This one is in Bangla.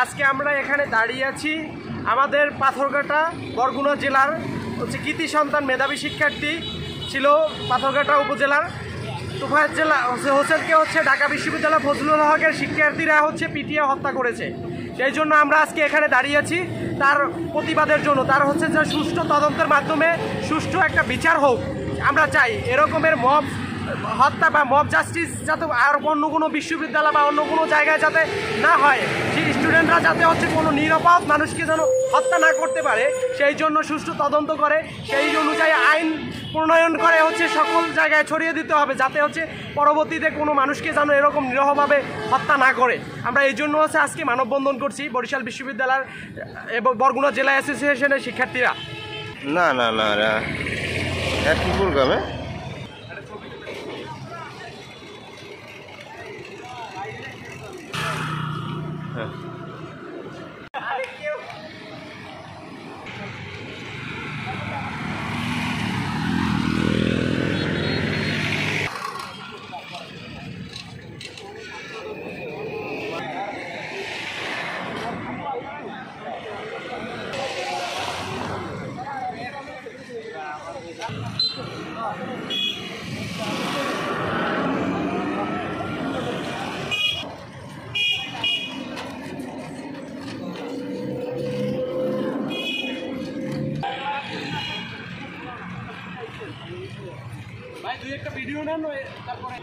আজকে আমরা এখানে দাঁড়িয়ে আছি আমাদের পাথরঘাটা বরগুনা জেলার হচ্ছে কৃতি সন্তান মেধাবী শিক্ষার্থী ছিল পাথরঘাটা উপজেলার তুফায়েত জেলা হোসেনকে হচ্ছে ঢাকা বিশ্ববিদ্যালয় ফজলুল হকের শিক্ষার্থীরা হচ্ছে পিটিয়ে হত্যা করেছে। সেই জন্য আমরা আজকে এখানে দাঁড়িয়ে আছি তার প্রতিবাদের জন্য। তার হচ্ছে যে সুষ্ঠু তদন্তের মাধ্যমে সুষ্ঠু একটা বিচার হোক আমরা চাই। এরকমের মব হত্যা বা মব জাস্টিস যাতে আর অন্য কোনো বিশ্ববিদ্যালয় বা অন্য কোনো জায়গায় যাতে না হয়, সেই স্টুডেন্টরা যাতে হচ্ছে কোনো নিরাপদ মানুষকে যেন হত্যা না করতে পারে, সেই জন্য সুষ্ঠু তদন্ত করে সেই অনুযায়ী আইন প্রণয়ন করে হচ্ছে সকল জায়গায় ছড়িয়ে দিতে হবে, যাতে হচ্ছে পরবর্তীতে কোনো মানুষকে যেন এরকম নিরীহভাবে হত্যা না করে। আমরা এই জন্য হচ্ছে আজকে মানববন্ধন করছি বরিশাল বিশ্ববিদ্যালয়ের এবং বরগুনা জেলা অ্যাসোসিয়েশনের শিক্ষার্থীরা। না না না কি বললাম হ্যাঁ ভাই দুই একটা ভিডিও নেন তারপরে